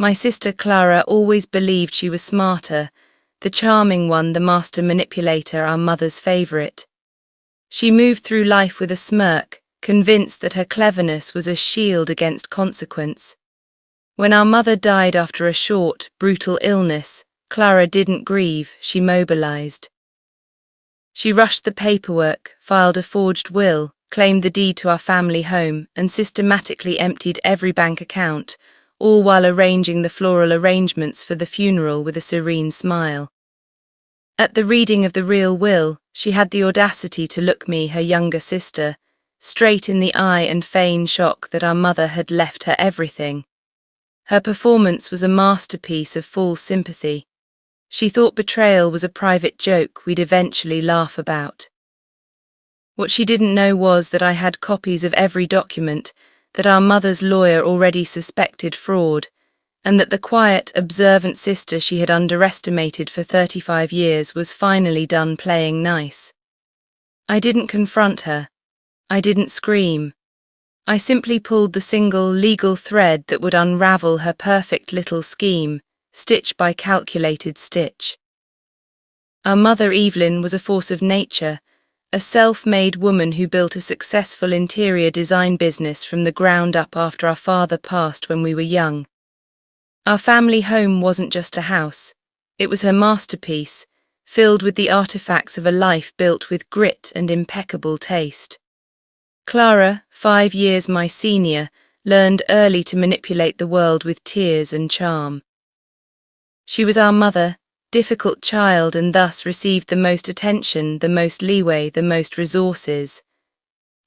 My sister Clara always believed she was smarter, the charming one, the master manipulator, our mother's favourite. She moved through life with a smirk, convinced that her cleverness was a shield against consequence. When our mother died after a short, brutal illness, Clara didn't grieve, she mobilized. She rushed the paperwork, filed a forged will, claimed the deed to our family home, and systematically emptied every bank account, all while arranging the floral arrangements for the funeral with a serene smile. At the reading of the real will, she had the audacity to look me, her younger sister, straight in the eye and feign shock that our mother had left her everything. Her performance was a masterpiece of false sympathy. She thought betrayal was a private joke we'd eventually laugh about. What she didn't know was that I had copies of every document, that our mother's lawyer already suspected fraud, and that the quiet, observant sister she had underestimated for 35 years was finally done playing nice. I didn't confront her. I didn't scream. I simply pulled the single legal thread that would unravel her perfect little scheme, stitch by calculated stitch. Our mother Evelyn was a force of nature, a self-made woman who built a successful interior design business from the ground up after our father passed when we were young. Our family home wasn't just a house, it was her masterpiece, filled with the artifacts of a life built with grit and impeccable taste. Clara, 5 years my senior, learned early to manipulate the world with tears and charm. She was our mother, difficult child, and thus received the most attention, the most leeway, the most resources.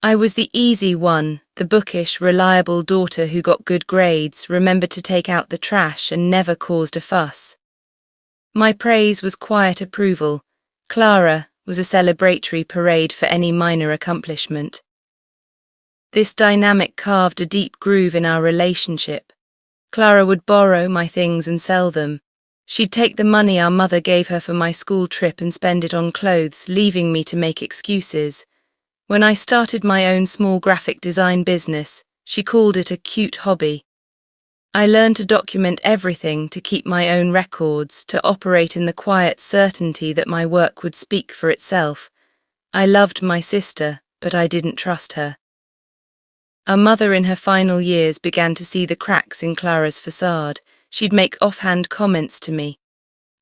I was the easy one, the bookish, reliable daughter who got good grades, remembered to take out the trash, and never caused a fuss. My praise was quiet approval. Clara was a celebratory parade for any minor accomplishment. This dynamic carved a deep groove in our relationship. Clara would borrow my things and sell them. She'd take the money our mother gave her for my school trip and spend it on clothes, leaving me to make excuses. When I started my own small graphic design business, she called it a cute hobby. I learned to document everything, to keep my own records, to operate in the quiet certainty that my work would speak for itself. I loved my sister, but I didn't trust her. Our mother in her final years began to see the cracks in Clara's facade. She'd make offhand comments to me.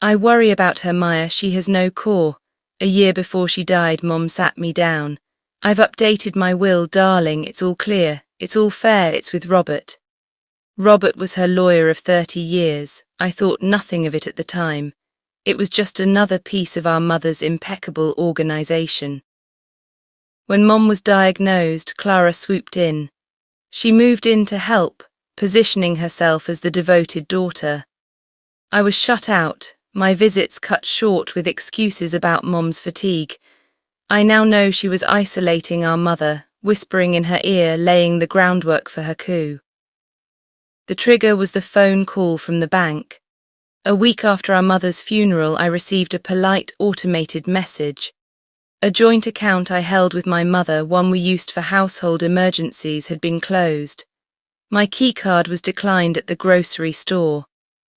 "I worry about her, Maya, she has no core." A year before she died, Mom sat me down. "I've updated my will, darling, it's all clear, it's all fair, it's with Robert." Robert was her lawyer of 30 years. I thought nothing of it at the time. It was just another piece of our mother's impeccable organization. When Mom was diagnosed, Clara swooped in. She moved in to help, positioning herself as the devoted daughter. I was shut out, my visits cut short with excuses about Mom's fatigue. I now know she was isolating our mother, whispering in her ear, laying the groundwork for her coup. The trigger was the phone call from the bank. A week after our mother's funeral, I received a polite, automated message. A joint account I held with my mother, one we used for household emergencies, had been closed. My keycard was declined at the grocery store.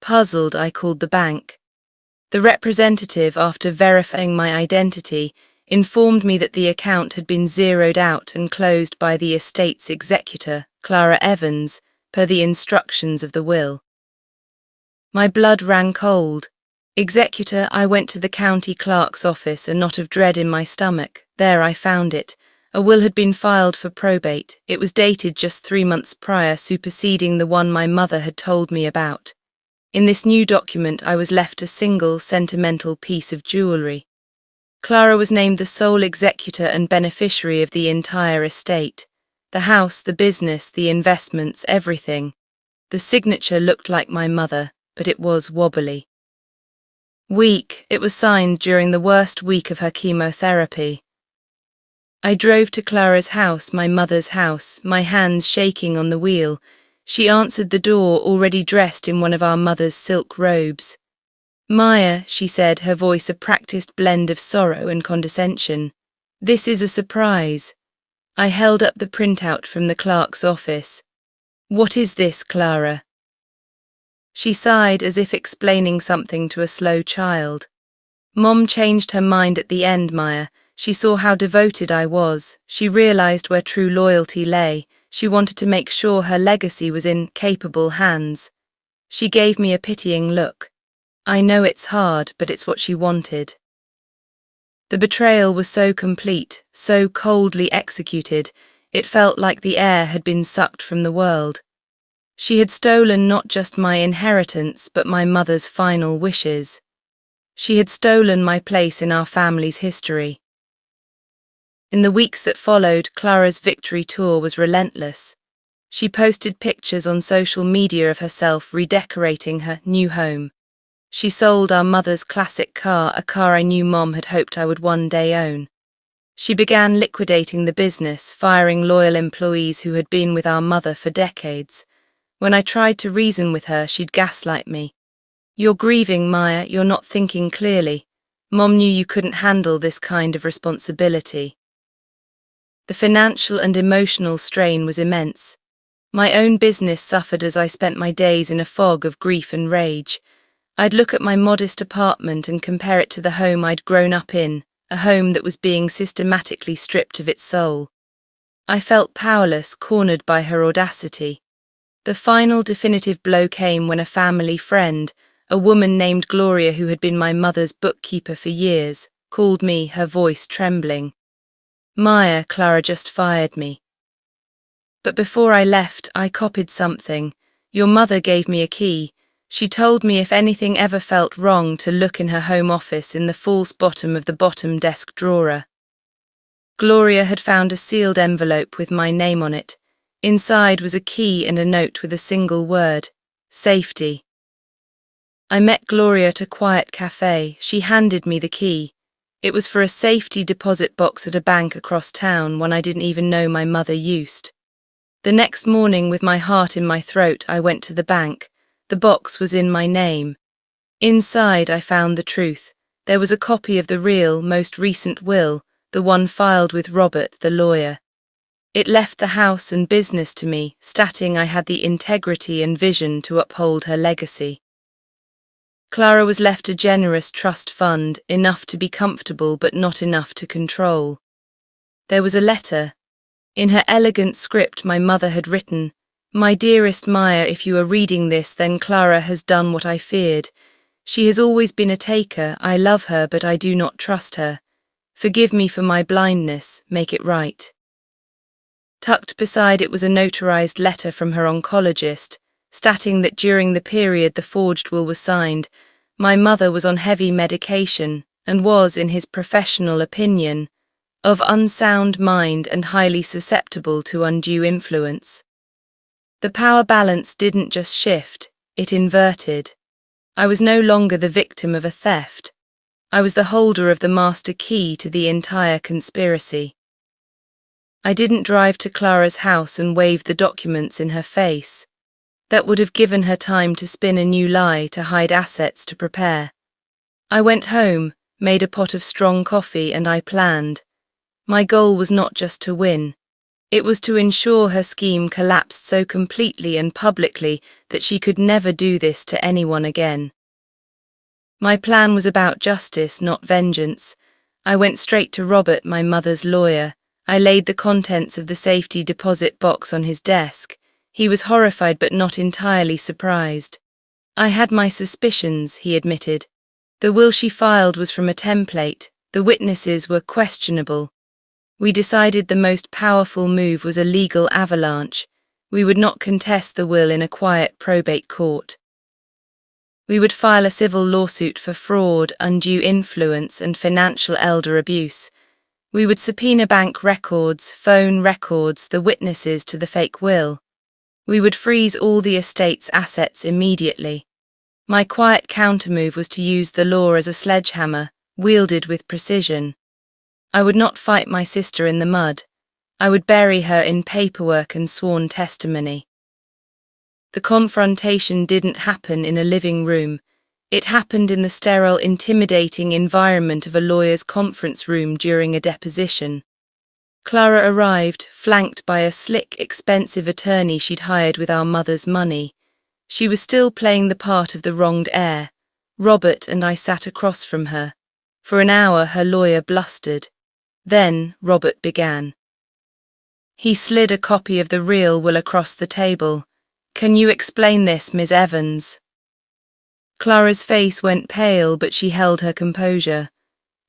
Puzzled, I called the bank. The representative, after verifying my identity, informed me that the account had been zeroed out and closed by the estate's executor, Clara Evans, per the instructions of the will. My blood ran cold. Executor, I went to the county clerk's office, a knot of dread in my stomach. There I found it. A will had been filed for probate. It was dated just 3 months prior, superseding the one my mother had told me about. In this new document, I was left a single, sentimental piece of jewellery. Clara was named the sole executor and beneficiary of the entire estate. The house, the business, the investments, everything. The signature looked like my mother, but it was wobbly. Weak, it was signed during the worst week of her chemotherapy. I drove to Clara's house, my mother's house, my hands shaking on the wheel. She answered the door, already dressed in one of our mother's silk robes. "Maya," she said, her voice a practiced blend of sorrow and condescension. "This is a surprise." I held up the printout from the clerk's office. "What is this, Clara?" She sighed as if explaining something to a slow child. Mom changed her mind at the end, Maya. She saw how devoted I was. She realized where true loyalty lay. She wanted to make sure her legacy was in capable hands. She gave me a pitying look. I know it's hard, but it's what she wanted. The betrayal was so complete, so coldly executed, it felt like the air had been sucked from the world. She had stolen not just my inheritance, but my mother's final wishes. She had stolen my place in our family's history. In the weeks that followed, Clara's victory tour was relentless. She posted pictures on social media of herself redecorating her new home. She sold our mother's classic car, a car I knew Mom had hoped I would one day own. She began liquidating the business, firing loyal employees who had been with our mother for decades. When I tried to reason with her, she'd gaslight me. "You're grieving, Maya, you're not thinking clearly. Mom knew you couldn't handle this kind of responsibility." The financial and emotional strain was immense. My own business suffered as I spent my days in a fog of grief and rage. I'd look at my modest apartment and compare it to the home I'd grown up in, a home that was being systematically stripped of its soul. I felt powerless, cornered by her audacity. The final definitive blow came when a family friend, a woman named Gloria who had been my mother's bookkeeper for years, called me, her voice trembling. "Maya, Clara just fired me. But before I left, I copied something. Your mother gave me a key. She told me if anything ever felt wrong to look in her home office in the false bottom of the bottom desk drawer." Gloria had found a sealed envelope with my name on it. Inside was a key and a note with a single word: safety. I met Gloria at a quiet cafe. She handed me the key. It was for a safety deposit box at a bank across town, one I didn't even know my mother used. The next morning, with my heart in my throat, I went to the bank. The box was in my name. Inside I found the truth. There was a copy of the real, most recent will, the one filed with Robert, the lawyer. It left the house and business to me, stating I had the integrity and vision to uphold her legacy. Clara was left a generous trust fund, enough to be comfortable but not enough to control. There was a letter. In her elegant script my mother had written, "My dearest Maya, if you are reading this, then Clara has done what I feared. She has always been a taker. I love her, but I do not trust her. Forgive me for my blindness. Make it right." Tucked beside it was a notarized letter from her oncologist, stating that during the period the forged will was signed, my mother was on heavy medication and was, in his professional opinion, of unsound mind and highly susceptible to undue influence. The power balance didn't just shift, it inverted. I was no longer the victim of a theft. I was the holder of the master key to the entire conspiracy. I didn't drive to Clara's house and wave the documents in her face. That would have given her time to spin a new lie, to hide assets, to prepare. I went home, made a pot of strong coffee, and I planned. My goal was not just to win. It was to ensure her scheme collapsed so completely and publicly that she could never do this to anyone again. My plan was about justice, not vengeance. I went straight to Robert, my mother's lawyer. I laid the contents of the safety deposit box on his desk. He was horrified but not entirely surprised. "I had my suspicions," he admitted. "The will she filed was from a template. The witnesses were questionable. We decided the most powerful move was a legal avalanche. We would not contest the will in a quiet probate court. We would file a civil lawsuit for fraud, undue influence, and financial elder abuse. We would subpoena bank records, phone records, the witnesses to the fake will. We would freeze all the estate's assets immediately. My quiet countermove was to use the law as a sledgehammer, wielded with precision. I would not fight my sister in the mud. I would bury her in paperwork and sworn testimony." The confrontation didn't happen in a living room. It happened in the sterile, intimidating environment of a lawyer's conference room during a deposition. Clara arrived, flanked by a slick, expensive attorney she'd hired with our mother's money. She was still playing the part of the wronged heir. Robert and I sat across from her. For an hour her lawyer blustered. Then Robert began. He slid a copy of the real will across the table. "Can you explain this, Ms. Evans?" Clara's face went pale, but she held her composure.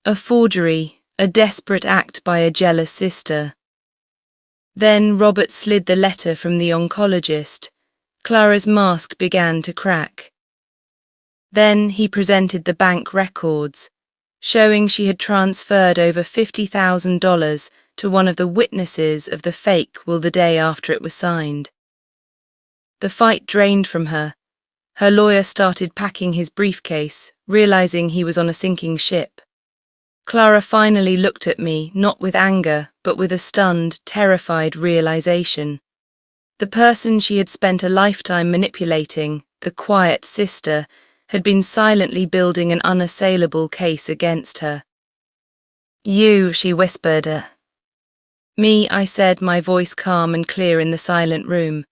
A forgery, a desperate act by a jealous sister. Then Robert slid the letter from the oncologist. Clara's mask began to crack. Then he presented the bank records, showing she had transferred over $50,000 to one of the witnesses of the fake will the day after it was signed. The fight drained from her. Her lawyer started packing his briefcase, realizing he was on a sinking ship. Clara finally looked at me, not with anger, but with a stunned, terrified realization. The person she had spent a lifetime manipulating, the quiet sister, had been silently building an unassailable case against her. "You," she whispered. "Me," I said, my voice calm and clear in the silent room.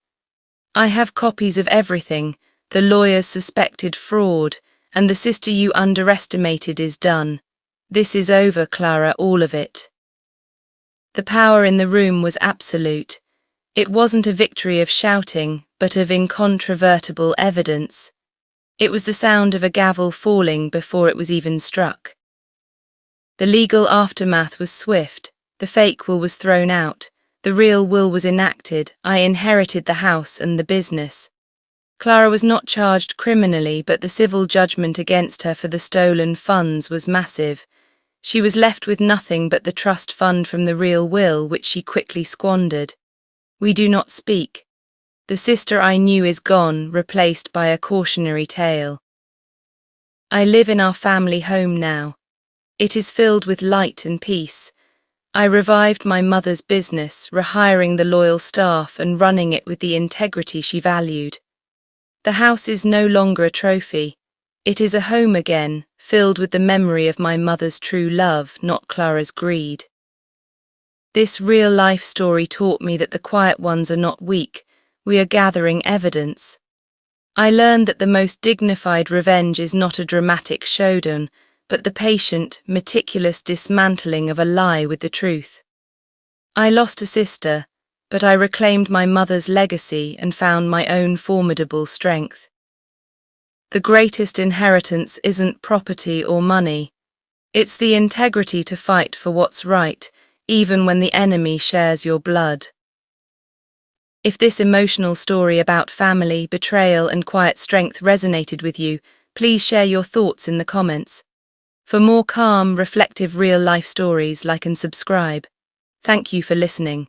"I have copies of everything. The lawyer's suspected fraud, and the sister you underestimated is done. This is over, Clara, all of it." The power in the room was absolute. It wasn't a victory of shouting, but of incontrovertible evidence. It was the sound of a gavel falling before it was even struck. The legal aftermath was swift. The fake will was thrown out. The real will was enacted. I inherited the house and the business. Clara was not charged criminally, but the civil judgment against her for the stolen funds was massive. She was left with nothing but the trust fund from the real will, which she quickly squandered. We do not speak. The sister I knew is gone, replaced by a cautionary tale. I live in our family home now. It is filled with light and peace. I revived my mother's business, rehiring the loyal staff and running it with the integrity she valued. The house is no longer a trophy. It is a home again, filled with the memory of my mother's true love, not Clara's greed. This real-life story taught me that the quiet ones are not weak. We are gathering evidence. I learned that the most dignified revenge is not a dramatic showdown, but the patient, meticulous dismantling of a lie with the truth. I lost a sister, but I reclaimed my mother's legacy and found my own formidable strength. The greatest inheritance isn't property or money. It's the integrity to fight for what's right, even when the enemy shares your blood. If this emotional story about family, betrayal, and quiet strength resonated with you, please share your thoughts in the comments. For more calm, reflective, real-life stories, like and subscribe. Thank you for listening.